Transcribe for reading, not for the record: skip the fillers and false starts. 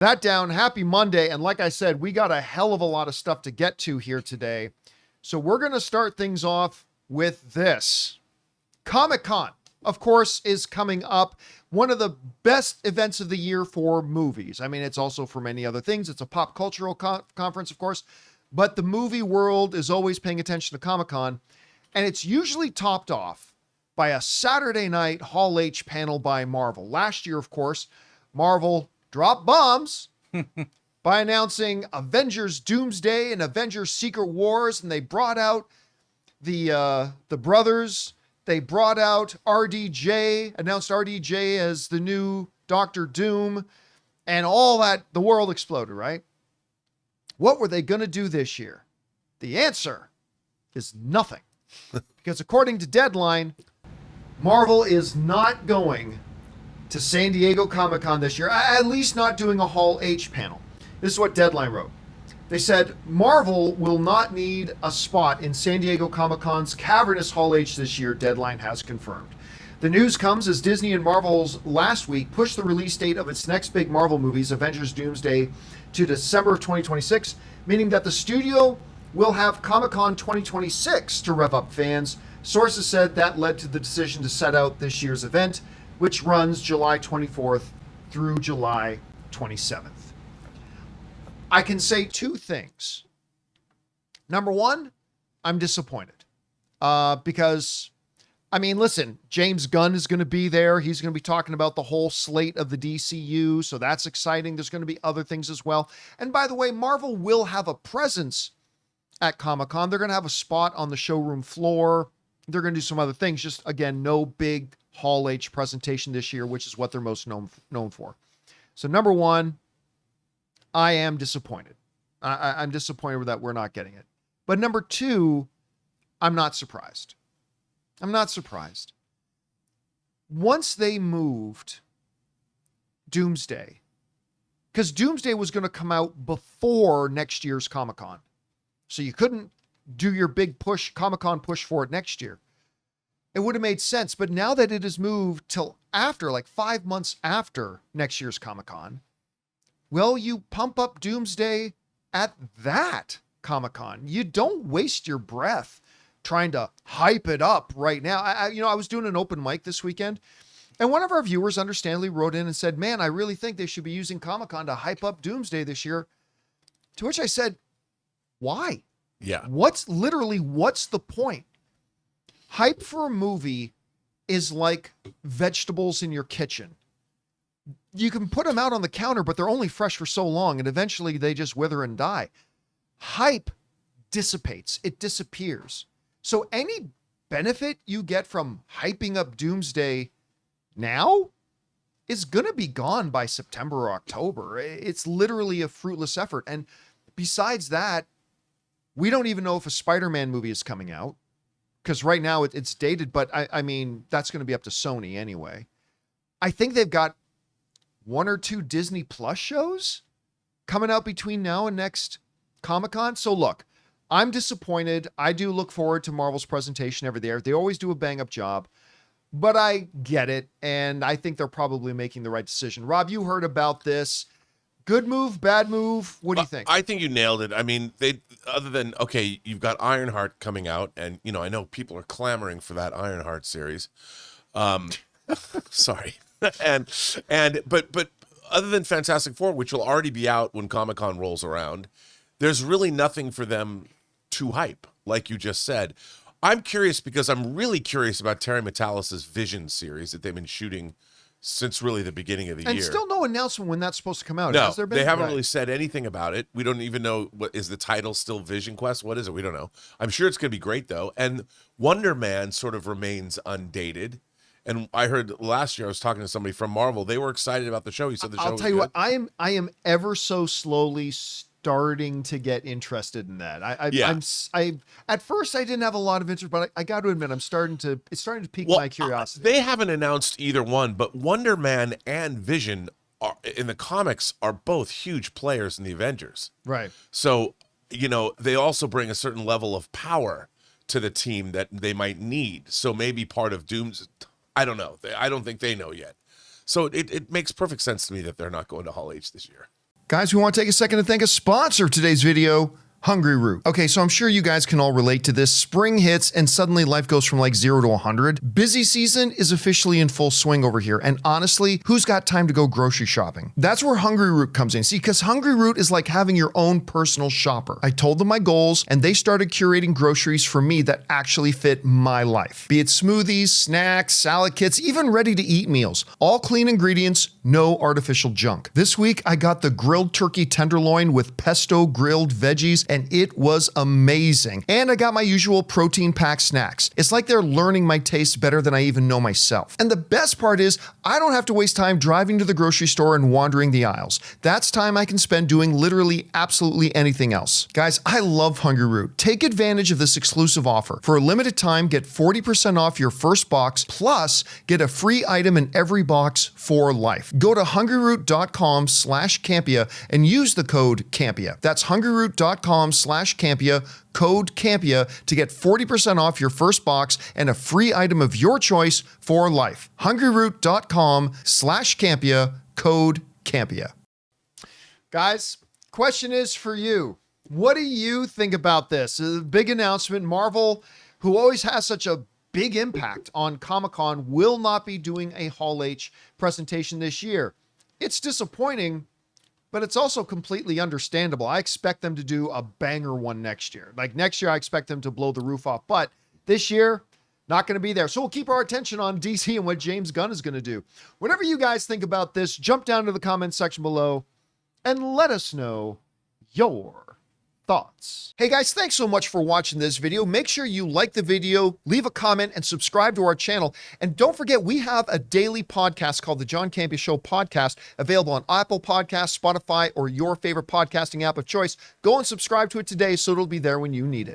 That down. Happy Monday. And like I said, we got a hell of a lot of stuff to get to here today. So we're going to start things off with this. ComicCon, of course, is coming up. One of the best events of the year for movies. I mean, it's also for many other things. It's a pop cultural conference, of course. But the movie world is always paying attention to ComicCon. And it's usually topped off by a Saturday night Hall H panel by Marvel. Last year, of course, Marvel dropped bombs by announcing Avengers Doomsday and Avengers Secret Wars. And they brought out the brothers. They brought out RDJ, announced RDJ as the new Doctor Doom, and all that. The world exploded, right? What were they going to do this year? The answer is nothing. Because according to Deadline, Marvel is not going to San Diego Comic-Con this year, at least not doing a Hall H panel. This is what Deadline wrote. They said, Marvel will not need a spot in San Diego Comic-Con's cavernous Hall H this year, Deadline has confirmed. The news comes as Disney and Marvel's last week pushed the release date of its next big Marvel movies, Avengers Doomsday, to December of 2026, meaning that the studio will have Comic-Con 2026 to rev up fans. Sources said that led to the decision to set out this year's event, which runs July 24th through July 27th. I can say two things. Number one, I'm disappointed. Because, I mean, listen, James Gunn is going to be there. He's going to be talking about the whole slate of the DCU, so that's exciting. There's going to be other things as well. And by the way, Marvel will have a presence at Comic-Con. They're going to have a spot on the showroom floor. They're going to do some other things. Just, again, no big Hall H presentation this year, which is what they're most known for. So number one, I am disappointed. I'm disappointed that we're not getting it. But number two, I'm not surprised. I'm not surprised. Once they moved Doomsday, because Doomsday was going to come out before next year's Comic-Con. So you couldn't do your big push, Comic-Con push for it next year. It would have made sense. But now that it has moved till after, like 5 months after next year's Comic-Con, well, you pump up Doomsday at that Comic-Con. You don't waste your breath trying to hype it up right now. I was doing an open mic this weekend, and one of our viewers understandably wrote in and said, man, I really think they should be using Comic-Con to hype up Doomsday this year. To which I said, why? Yeah. What's the point? Hype for a movie is like vegetables in your kitchen. You can put them out on the counter, but they're only fresh for so long, and eventually they just wither and die. Hype dissipates. It disappears. So any benefit you get from hyping up Doomsday now is going to be gone by September or October. It's literally a fruitless effort. And besides that, we don't even know if a Spider-Man movie is coming out, because right now it's dated, but I mean, that's going to be up to Sony anyway. I think they've got 1 or 2 Disney Plus shows coming out between now and next Comic-Con. So look, I'm disappointed. I do look forward to Marvel's presentation every year. They always do a bang up job, but I get it. And I think they're probably making the right decision. Rob, you heard about this. Good move, bad move. What do you think? I think you nailed it. I mean, other than, okay, you've got Ironheart coming out, and, I know people are clamoring for that Ironheart series. Sorry. But other than Fantastic Four, which will already be out when Comic-Con rolls around, there's really nothing for them to hype, like you just said. I'm curious because I'm really curious about Terry Metalis' Vision series that they've been shooting since really the beginning of the year. And still no announcement when that's supposed to come out. No, Has there been? They haven't really said anything about it. We don't even know, what is the title still Vision Quest? What is it? We don't know. I'm sure it's going to be great, though. And Wonder Man sort of remains undated. And I heard last year, I was talking to somebody from Marvel. They were excited about the show. He said the show was good. I'll tell you what, I am ever so slowly starting to get interested in that. At first I didn't have a lot of interest, but I got to admit, it's starting to pique my curiosity. They haven't announced either one, but Wonder Man and Vision in the comics are both huge players in the Avengers. Right. So, they also bring a certain level of power to the team that they might need. So maybe part of Doom's, I don't know. I don't think they know yet. So it makes perfect sense to me that they're not going to Hall H this year. Guys, we want to take a second to thank a sponsor of today's video, Hungryroot. Okay, so I'm sure you guys can all relate to this. Spring hits and suddenly life goes from like 0 to 100. Busy season is officially in full swing over here. And honestly, who's got time to go grocery shopping? That's where Hungryroot comes in. See, because Hungryroot is like having your own personal shopper. I told them my goals and they started curating groceries for me that actually fit my life. Be it smoothies, snacks, salad kits, even ready to eat meals. All clean ingredients, no artificial junk. This week, I got the grilled turkey tenderloin with pesto grilled veggies, and it was amazing. And I got my usual protein-packed snacks. It's like they're learning my taste better than I even know myself. And the best part is, I don't have to waste time driving to the grocery store and wandering the aisles. That's time I can spend doing literally absolutely anything else. Guys, I love Hungryroot. Take advantage of this exclusive offer. For a limited time, get 40% off your first box, plus get a free item in every box for life. Go to hungryroot.com/Campea and use the code Campea. That's hungryroot.com/Campea, code Campea, to get 40% off your first box and a free item of your choice for life. hungryroot.com/Campea, code Campea. Guys, question is for you. What do you think about this? A big announcement. Marvel, who always has such a big impact on Comic-Con, will not be doing a Hall H presentation this year. It's disappointing, but it's also completely understandable. I expect them to do a banger one next year. Like next year, I expect them to blow the roof off. But this year, not going to be there. So we'll keep our attention on DC and what James Gunn is going to do. Whatever you guys think about this, jump down to the comments section below and let us know your thoughts. Hey guys, thanks so much for watching this video. Make sure you like the video, leave a comment, and subscribe to our channel. And don't forget, we have a daily podcast called the John Campea Show podcast, available on Apple Podcasts, Spotify, or your favorite podcasting app of choice. Go and subscribe to it today so it'll be there when you need it.